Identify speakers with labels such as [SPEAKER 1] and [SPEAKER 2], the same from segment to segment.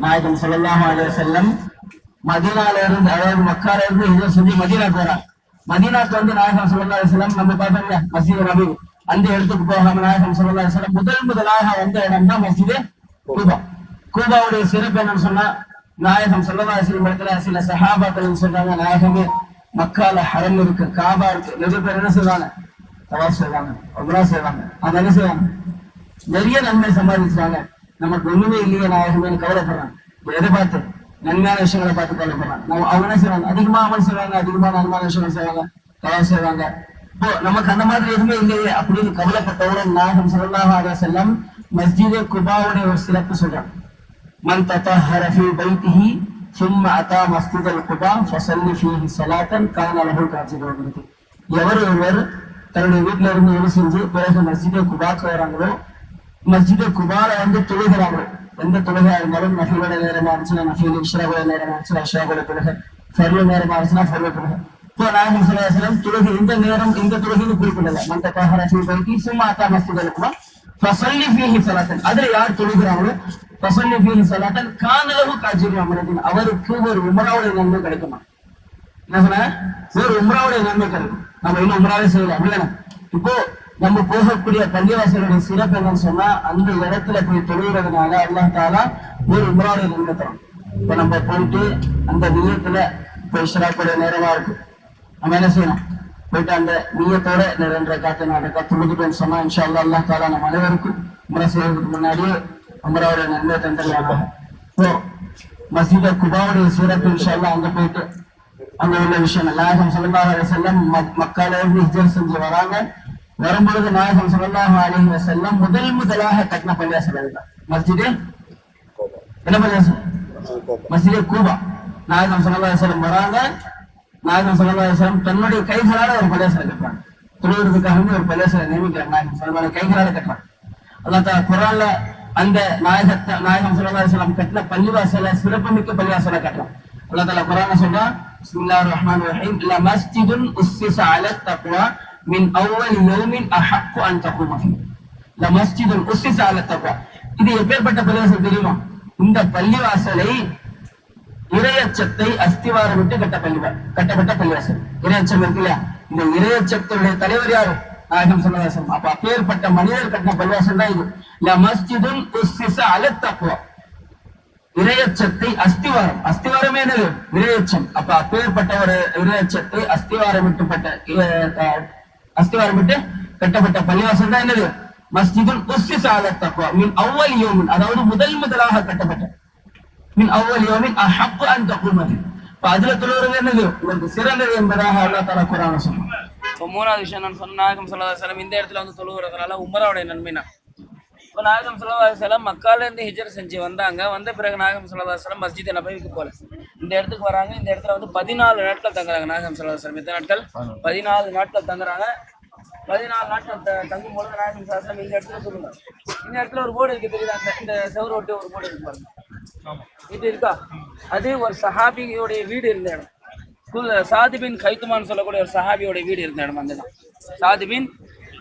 [SPEAKER 1] நாயகம் ஸல்லல்லாஹு அலைஹி வஸல்லம் மதீனால இருந்து, அதாவது மக்கால இருந்து ஹிஜ்ரத் செஞ்சு மதீனாக்கு வராங்க. மதீனாக்கு வந்து நாயகம் ஸல்லல்லாஹு அலைஹி வஸல்லம் நம்ம பார்த்தோம்ல மஸ்ஜித் நபி, அந்த இடத்துக்கு போகாம நாயகம் ஸல்லல்லாஹு அலைஹி வஸல்லம் முதலாக வந்த இடம் தான் மஸ்ஜித் கூபா. கூபாவுடைய சிறப்பு என்னன்னு சொன்னா, நாயகம் ஸல்லல்லாஹு அலைஹி வஸல்லம் இடத்துல சில சஹாபாக்கள் சொல்றாங்க, நாயகமே மக்கால ஹரம் இருக்கு, காபா இருக்கு, நிறைய பேர் என்ன செய்வாங்க, தவாஃப் செய்வாங்க, உம்ரா செய்வாங்க, அது என்ன செய்வாங்க, நிறைய நன்மை சம்பாதிச்சாங்க. நமக்கு ஒண்ணுமே இல்லையே நாயகமே கவலைப்படுறாங்க. எதை பார்த்து? நன்மையான விஷயங்களை பார்த்து கவலைப்படுறாங்க. அவங்க என்ன செய்வாங்க, அதிகமா அமல் செய்வாங்க, அதிகமா நன்மையான விஷயங்கள் செய்வாங்க, தவாஃப் செய்வாங்க. இப்போ நமக்கு அந்த மாதிரி எதுவுமே இல்லையே அப்படின்னு கவலைப்பட்டவுடன் நாயகம் ஸல்லல்லாஹு அலைஹி வஸல்லம் மஸ்ஜித் குபாவுடைய ஒரு சிறப்பு சொல்றாங்க. மன் ததஹர ஃபீ பைத்திஹி ثم اتى مسجد القباء فصلى فيه صلاه كان له كاجر. எவர் ஒருவர் தன்னுடைய வீட்டுல இருந்து ஒளி செஞ்சு பிறகு மஸ்ஜித் குபாக்கு வராங்களோ, மஸ்ஜித் குபால வந்து தொழுகிறாங்களோ, எந்த தொழுகையா இருந்தாலும் நஃபிலோட நேரமா இருந்துச்சுன்னா நஃபில், இஷ்ராவோட நேரமா இருந்துச்சுன்னா இஷ்ராவோட தொழுகை, ஃபர்லு நேரமா இருந்துச்சுன்னா ஃபர்லு தொழுகை. இப்போ நாயகம் ஸல்லல்லாஹு அலைஹி வஸல்லம் தொழுகை இந்த நேரம் இந்த தொழுகைன்னு குறிப்பிடல. மன் ததஹர ஃபீ பைத்திஹி ثم اتى مسجد القباء فصلى فيه صلاه. அதுல யார் தொழுகிறாங்களோ ஃபஸல்லி ஃபீஹி ஸலாத்தன் கான லஹு கஅஜ்ரி உம்ரத்தின், அவருக்கு ஒரு உம்ராவுடைய நன்மை கிடைக்குமா. என்ன சொன்ன, ஒரு உம்ராவுடைய நன்மை கிடைக்கும். நம்ம இன்னும் உம்ராவே செய்யல அப்படிதானே. இப்போ நம்ம போகக்கூடிய பள்ளிவாசலுடைய சிறப்பு என்னன்னு சொன்னா, அந்த இடத்துல போய் தொழுகிறதுனால அல்லாஹ் தஆலா ஒரு உம்ராவுடைய நன்மை தரும். இப்ப நம்ம போயிட்டு அந்த நியத்துல போய் இஷ்ராக்குடைய நேரமா இருக்கு, நம்ம என்ன செய்யணும், போயிட்டு அந்த நியத்தோட 2 ரக்காத் 4 ரக்காத் தொழுதுட்டோம்னு சொன்னா இன்ஷா அல்லாஹ் அல்லாஹ் தஆலா நம்ம அனைவருக்கும் உம்ரா செய்யறதுக்கு முன்னாடியே உம்ராவுடைய நன்மை தந்துடுவாங்க. இப்போ மஸ்ஜித் குபாவுடைய சிறப்பு இன்ஷா அல்லாஹ் அங்க போயிட்டு அங்க உள்ள விஷயம், நாயகம் ஸல்லல்லாஹு அலைஹி வஸல்லம் மக்கால இருந்து ஹிஜ்ரத் செஞ்சு வராங்க. வரும்பொழுது நாயகம் ஸல்லல்லாஹு அலைஹி வஸல்லம் முதலாக கட்டின பள்ளிவாசல் அதுதான் மஸ்ஜித் என்ன பள்ளிவாசல், மஸ்ஜித் கூபா. நாயகம் ஸல்லல்லாஹு அலைஹி வஸல்லம் வராங்க. நாயகம் ஸல்லல்லாஹு அலைஹி வஸல்லம் தன்னுடைய கைகளால ஒரு பள்ளிவாசலை கட்டுறாங்க. தொழுவதற்காக ஒரு பள்ளிவாசலை நியமிக்கிறாங்க. நாயகம் ஸல்லல்லாஹு அலைஹி கைகளால கட்டுறாங்க. அல்லாஹ் தஆலா குர்ஆன்ல அந்த நாயகம் ஸல்லல்லாஹு அலைஹி வஸல்லம் கட்டின பள்ளிவாசலை சிறப்புமிக்க பள்ளிவாசலை கட்டுறாங்க. அல்லாஹ் தஆலா குர்ஆன்ல சொல்றான், பிஸ்மில்லாஹிர் ரஹ்மானிர் ரஹீம், ல மஸ்ஜிதுன் உஸ்ஸிஸ அலா தக்வா மின் அவ்வல் யௌமின் அஹக்கு அன் தகும ஃபீஹி. ல மஸ்ஜிதுன் உஸ்ஸிஸ அலா தக்வா. இது எப்பேற்பட்ட பள்ளிவாசல் தெரியுமா? இந்த பள்ளிவாசலை இறையச்சத்தை அஸ்திவாரமிட்டு கட்டப்பட்ட பள்ளிவாசல். இறையச்சம் இருக்கு இல்லையா, இந்த இறையச்சத்துடைய தலைவர் யாரு? நாயகம் ஸல்லல்லாஹு அலைஹி வஸல்லம். அப்ப அப்பேற்பட்ட மனிதர் கட்டின பள்ளிவாசல் தான் இது. ல மஸ்ஜிதுன் உஸ்ஸிஸ அலா தக்வா, இறையச்சத்தை அஸ்திவாரமே என்னது, இறையச்சம். அப்ப அப்பேற்பட்ட ஒரு இறையச்சத்தை அஸ்திவாரமிட்டு கட்டப்பட்ட பள்ளிவாசல் தான் என்னது, மஸ்ஜிதுல் உஸ்ஸிஸ அலா தக்வா மின் அவ்வல் யௌமின், அதாவது முதலாக கட்டப்பட்ட, மின் அவ்வல் யௌமின் அஹக்கு அன் தகும ஃபீஹி. அதுல தொழுவது என்னது, உங்களுக்கு சிறந்தது என்பதாக அல்லாஹ் தஆலா குர்ஆன்ல சொல்றான்.
[SPEAKER 2] இப்போ 3வது விஷயம் நான் சொன்ன, நாயகம் ஸல்லல்லாஹு அலைஹி வஸல்லம் இந்த இடத்துல வந்து தொழுகிறதுனால உம்ராவுடைய நன்மைனா, இப்போ நாயகம் ஸல்லல்லாஹு அலைஹி வஸல்லம் மக்கால இருந்து ஹிஜ்ரத் செஞ்சு வந்த பிறகு நாயகம் ஸல்லல்லாஹு அலைஹி வஸல்லம் மஸ்ஜித் நபவிக்கு போல இந்த இடத்துக்கு வராங்க. இந்த இடத்துல வந்து 14 நாட்கள் தங்குறாங்க. நாயகம் ஸல்லல்லாஹு அலைஹி வஸல்லம் எத்தனை நாட்கள், 14 நாட்கள் தங்குறாங்க. 14 நாட்கள் தங்கும் பொழுது நாயகம் ஸல்லல்லாஹு அலைஹி வஸல்லம் இந்த இடத்துல சொல்லுங்க, இந்த இடத்துல ஒரு போர்டு இருக்கு தெரியுதா, இந்த செவரு ஒட்டி ஒரு போர்டு இருக்கு பாருங்க, இது இருக்கா, அது ஒரு சஹாபியோடைய வீடு இருந்த இடம். சாது பின் கைத்துமான்னு சொல்லக்கூடிய ஒரு சஹாபியோட வீடு இருந்த இடம் அந்த இடம். சாது பின்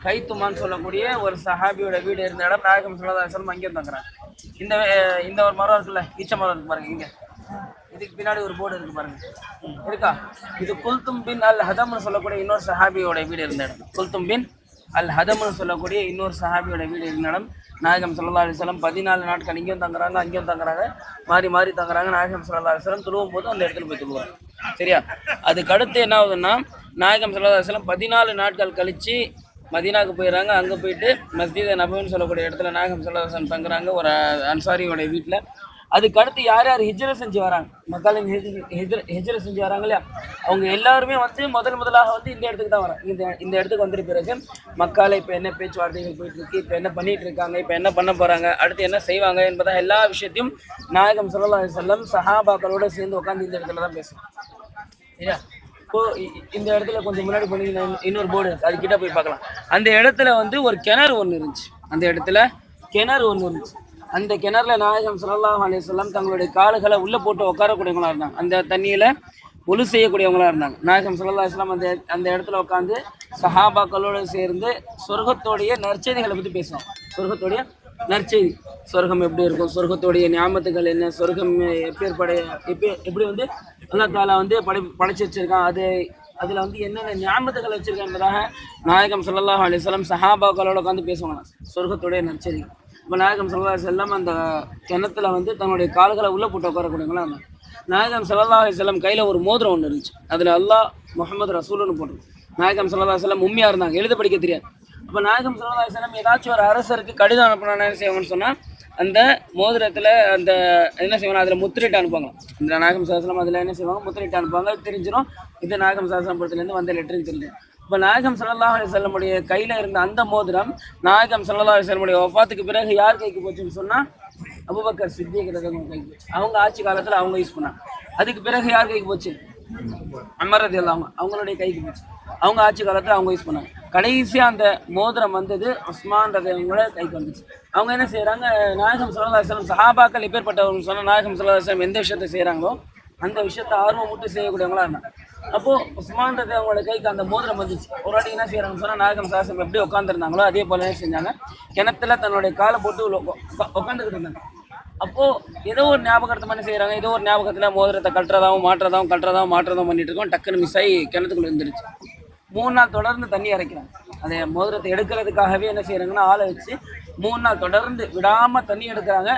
[SPEAKER 2] கைத்துமான்னு சொல்லக்கூடிய ஒரு சஹாபியோட வீடு இருந்த இடம். நாயகம் ஸல்லல்லாஹு அலைஹி வஸல்லம் அங்கேயும் தங்குறாங்க. இந்த ஒரு மரம் இருக்குல்ல, ஈச்ச மரம் இருக்கு பாருங்க, இங்க இதுக்கு பின்னாடி ஒரு போர்டு இருக்கு பாருங்க, இருக்கா, இது குல்தும் பின் அல் ஹதம்னு சொல்லக்கூடிய இன்னொரு சஹாபியோட வீடு இருந்த இடம். குல்தும் பின் அல் ஹதம்னு சொல்லக்கூடிய இன்னொரு சஹாபியோட வீடு இருந்த இடம். நாயகம் ஸல்லல்லாஹு அலைஹி வஸல்லம் 14 நாட்கள் இங்கேயும் தங்குறாங்க, அங்கேயும் தங்குறாங்க, மாறி தங்குறாங்க. நாயகம் ஸல்லல்லாஹு அலைஹி வஸல்லம் தொழுவும் போது அந்த இடத்துல போய் தொழுவாங்க. சரியா, அதுக்கு அடுத்து என்ன ஆகுதுன்னா, நாயகம் ஸல்லல்லாஹு அலைஹி வஸல்லம் 14 நாட்கள் கழிச்சு மதீனாவுக்கு போயிடறாங்க. அங்கே போயிட்டு மஸ்ஜித் நபவின்னு சொல்லக்கூடிய இடத்துல நாயகம் ஸல்லல்லாஹு அலைஹி வஸல்லம் தங்குறாங்க, ஒரு அன்சாரியோட வீட்டில். அதுக்கு அடுத்து யார் ஹிஜ்ரத் செஞ்சு வராங்க, மக்கால ஹிஜ்ரத் செஞ்சு வராங்க இல்லையா, அவங்க எல்லாருமே வந்து முதலாக வந்து இந்த இடத்துக்கு தான் வராங்க. இந்த இடத்துக்கு வந்துட்டு பிறகு மக்கால இப்போ என்ன பேச்சுவார்த்தைகள் போயிட்டு இருக்கு, இப்போ என்ன பண்ணிட்டு இருக்காங்க, இப்போ என்ன பண்ண போறாங்க, அடுத்து என்ன செய்வாங்க என்பதா எல்லா விஷயத்தையும் நாயகம் ஸல்லல்லாஹு அலைஹி வஸல்லம் சஹாபாக்களோட சேர்ந்து உட்காந்து இந்த இடத்துல தான் பேசுவோம். சரியா, இப்போ இந்த இடத்துல கொஞ்சம் முன்னாடி பண்ணி இன்னொரு போர்டு இருக்கு, அது கிட்ட போய் பார்க்கலாம். அந்த இடத்துல வந்து ஒரு கிணறு ஒன்று இருந்துச்சு. அந்த கிணறுல நாயகம் ஸல்லல்லாஹு அலைஹி வஸல்லம் தங்களுடைய கால்களை உள்ள போட்டு உட்காரக்கூடியவங்களா இருந்தாங்க. அந்த தண்ணியில ஒழு செய்யக்கூடியவங்களா இருந்தாங்க. நாயகம் ஸல்லல்லாஹு அலைஹி வஸல்லம் அந்த இடத்துல உட்காந்து சஹாபாக்களோடு சேர்ந்து சொர்க்கத்தோடைய நற்செய்திகளை பற்றி பேசுவாங்க. சொர்க்கத்தோடைய நற்செய்தி. சொர்க்கம் எப்படி இருக்கும், சொர்க்கத்துடைய ஞாபகத்துகள் என்ன, சொர்க்கம் எப்படி வந்து அல்லாஹ் தாலா வந்து படைச்சு வச்சிருக்கான், அதில் வந்து என்னென்ன ஞாபகத்துகள் வச்சிருக்கான் என்பதாக நாயகம் ஸல்லல்லாஹு அலைஹி வஸல்லம் சஹாபாக்களோட உட்காந்து பேசுவாங்க சொர்க்கத்துடைய நற்செய்தி. இப்போ நாயகம் ஸல்லல்லாஹு அலைஹி வஸல்லம் அந்த கிணத்துல வந்து தன்னுடைய கால்களை உள்ளே போட்டு உட்காரக்கூடியவங்களா இருந்தாங்க. நாயகம் ஸல்லல்லாஹு அலைஹி வஸல்லம் கையில் ஒரு மோதிரம் ஒன்று இருந்துச்சு, அதில் அல்லாஹ் முஹம்மது ரசூலுன்னு போட்டு. நாயகம் ஸல்லல்லாஹு அலைஹி வஸல்லம் உண்மையாக இருந்தாங்க, எழுத படிக்க தெரியாது. அப்போ நாயகம் ஸல்லல்லாஹு அலைஹி வஸல்லம் ஏதாச்சும் ஒரு அரசருக்கு கடிதம் அனுப்பினா என்ன செய்வாங்கன்னு சொன்னால் அந்த மோதிரத்தில் அந்த என்ன செய்வாங்க, அதில் முத்திரிட்டு அனுப்புவாங்க. இந்த நாயகம் ஸல்லல்லாஹு அலைஹி வஸல்லம் அதில் என்ன செய்வாங்க, முத்திரிட்டு அனுப்புவாங்க. தெரிஞ்சிடும் இது நாயகம் ஸல்லல்லாஹு அலைஹி வஸல்லம் புறத்துலேருந்து வந்த லெட்டர்னு தெரிஞ்சிடும். இப்போ நாயகம் ஸல்லல்லாஹு அலைஹி வஸல்லமுடைய கையில் இருந்த அந்த மோதிரம் நாயகம் ஸல்லல்லாஹு அலைஹி வஸல்லமுடைய வஃபாத்துக்கு பிறகு யார் கைக்கு போச்சுன்னு சொன்னால் அபூபக்கர் சித்திக் ரலியல்லாஹு கைக்கு போச்சு. அவங்க ஆட்சி காலத்தில் அவங்க யூஸ் பண்ணாங்க. அதுக்கு பிறகு யார் கைக்கு போச்சு, உமர் ரலியல்லாஹு அவங்களுடைய கைக்கு போச்சு. அவங்க ஆட்சி காலத்தில் அவங்க யூஸ் பண்ணாங்க. கடைசியாக அந்த மோதிரம் வந்தது உஸ்மான் ரலியல்லாஹு கைக்கு வந்துச்சு. அவங்க என்ன செய்கிறாங்க, நாயகம் ஸல்லல்லாஹு அலைஹி வஸல்லம் சஹாபாக்கள் எப்பேற்பட்டவங்க சொன்னால் நாயகம் ஸல்லல்லாஹு அலைஹி வஸல்லம் எந்த விஷயத்தை செய்கிறாங்களோ அந்த விஷயத்தை ஆர்வம் விட்டு செய்யக்கூடியவங்களா இருந்தாங்க. அப்போது உஸ்மான் ரலியல்லாஹு அவங்களோட கைக்கு அந்த மோதிரம் வந்துச்சு. ஒரு வாட்டி என்ன செய்கிறாங்கன்னு சொன்னால் நாயகம் ஸல்லல்லாஹு அலைஹி வஸல்லம் எப்படி உட்காந்துருந்தாங்களோ அதே போல என்ன செஞ்சாங்க, கிணத்துல தன்னுடைய காலை போட்டு உட்காந்துக்கிட்டு இருந்தாங்க. அப்போது ஏதோ ஒரு ஞாபகத்தை என்ன செய்கிறாங்க, ஏதோ ஒரு ஞாபகத்தில் மோதிரத்தை கட்டுறதாகவும் மாற்றுறதாகவும் பண்ணிட்டு இருக்கோம். டக்குன்னு மிஸ் ஆகி கிணத்துக்குள்ளே இருந்துருச்சு. 3 நாள் தொடர்ந்து தண்ணி இறைக்கிறாங்க. அந்த மோதிரத்தை எடுக்கிறதுக்காகவே என்ன செய்கிறாங்கன்னா ஆளை வச்சு 3 நாள் தொடர்ந்து விடாமல் தண்ணி எடுக்கிறாங்க.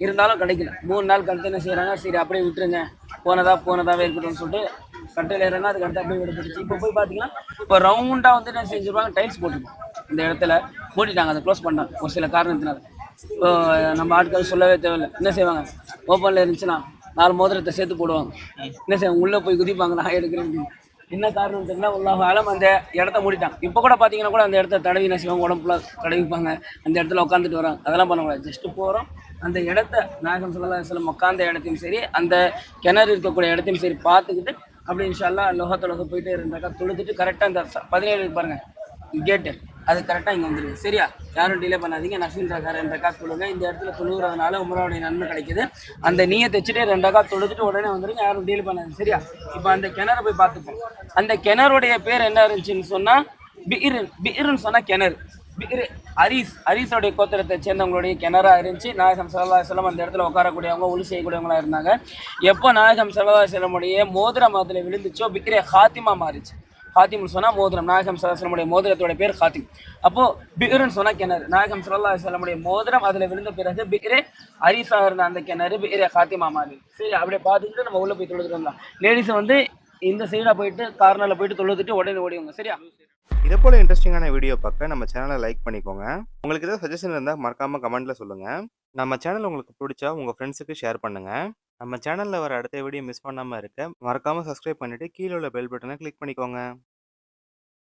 [SPEAKER 2] இருந்தாலும் கிடைக்கல. 3 நாள் கழித்து என்ன செய்கிறாங்க, சரி அப்படியே விட்டுருங்க, போனதாவே இருக்கட்டும்னு சொல்லிட்டு கட்டையில் ஏறனா அதுக்கு அடுத்து அப்படியே விடுபட்டுச்சு. இப்போ போய் பார்த்தீங்கன்னா இப்போ ரவுண்டாக வந்து என்ன செஞ்சுருப்பாங்க, டைல்ஸ் போட்டுருப்பாங்க. இந்த இடத்துல மூடிட்டாங்க, அதை க்ளோஸ் பண்ணாங்க ஒரு சில காரணத்தினால. இப்போ நம்ம ஆட்கள் சொல்லவே தேவையில்லை. என்ன செய்வாங்க, ஓப்பனில் இருந்துச்சுன்னா 4 மோதிரத்தை சேர்த்து போடுவாங்க. என்ன செய்வாங்க, உள்ளே போய் குதிப்பாங்க, நான் எடுக்கிறேன். என்ன காரணம் தெரியல, அல்லாஹ் ஆலம் அந்த இடத்த மூடிட்டாங்க. இப்போ கூட பார்த்தீங்கன்னா கூட அந்த இடத்த தடவி என்ன செய்வாங்க, உடம்புல தடவிப்பாங்க, அந்த இடத்துல உட்காந்துட்டு வராங்க. அதெல்லாம் பண்ணக்கூடாது. ஜஸ்ட்டு போகிறோம், அந்த இடத்த நாயகம் ஸல்லல்லாஹு அலைஹி வஸல்லம் உட்காந்த இடத்தையும் சரி அந்த கிணறு இருக்கக்கூடிய இடத்தையும் சரி பார்த்துக்கிட்டு அப்படி இன்ஷா அல்லாஹ் லோகத்தொலக போயிட்டே இருந்தாக்கா தொழுதுட்டு கரெக்டாக அந்த 17 பாருங்கள் கேட்டு அது கரெக்டாக இங்கே வந்துடுது. சரியா, யாரும் டிலே பண்ணாதீங்க. நஃபில் ரகா 2 ரகா தொழுங்க. இந்த இடத்துல தொழுகிறதுனால உமராவுடைய நன்மை கிடைக்குது. அந்த நீயத்தை வச்சுட்டு 2 ரகா தொழுதுட்டு உடனே வந்துடுங்க, யாரும் டீல் பண்ணாதீங்க. சரியா, இப்போ அந்த கிணறு போய் பார்த்துப்போம். அந்த கிணறுடைய பேர் என்ன இருந்துச்சுன்னு சொன்னால் பிஇர்ன்னு சொன்னால் கிணறு. பிஇர் அரீஸோடைய கோத்திரத்தை சேர்ந்தவங்களுடைய கிணறாக இருந்துச்சு. நாயகம் ஸல்லல்லாஹு அலைஹி வஸல்லம் அந்த இடத்துல உட்காரக்கூடியவங்க ஒளி செய்யக்கூடியவங்களா இருந்தாங்க. எப்போ நாயகம் ஸல்லல்லாஹு அலைஹி வஸல்லமுடைய மோதிரம் அதில் விழுந்துச்சோ பிஇரே ஹாத்திமா மாறிச்சு. ஹாத்திம்னு சொன்னால் மோதிரம். நாயகம் ஸல்லல்லாஹு அலைஹி வஸல்லமுடைய மோதிரத்தோட பேர் ஹாத்திம். அப்போது பிஇர்ன்னு சொன்னால் கிணறு. நாயகம் ஸல்லல்லாஹு அலைஹி வஸல்லமுடைய மோதிரம் அதில் விழுந்த பிறகு பிஇரே அரீஸாக இருந்த அந்த கிணறு பிஇரே ஹாத்திமா மாறி. சரி, அப்படியே பார்த்துக்கிட்டு நம்ம உள்ளே போய் தொழுதுட்டு வந்தோம். லேடிஸை வந்து இந்த சைடாக போயிட்டு கார்னரில் போயிட்டு தொழுதுட்டு உடனே ஓடிவங்க. சரியா,
[SPEAKER 3] இதே போல் இன்ட்ரெஸ்டிங்கான வீடியோ பார்க்க நம்ம சேனலை லைக் பண்ணிக்கோங்க. உங்களுக்கு ஏதாவது சஜஷன் இருந்தால் மறக்காமல் கமெண்ட்டில் சொல்லுங்கள். நம்ம சேனல் உங்களுக்கு பிடிச்சா உங்கள் ஃப்ரெண்ட்ஸுக்கு ஷேர் பண்ணுங்கள். நம்ம சேனலில் வர அடுத்த வீடியோ மிஸ் பண்ணாமல் இருக்க மறக்காமல் சப்ஸ்கிரைப் பண்ணிவிட்டு கீழே உள்ள பெல் பட்டனை கிளிக் பண்ணிக்கோங்க.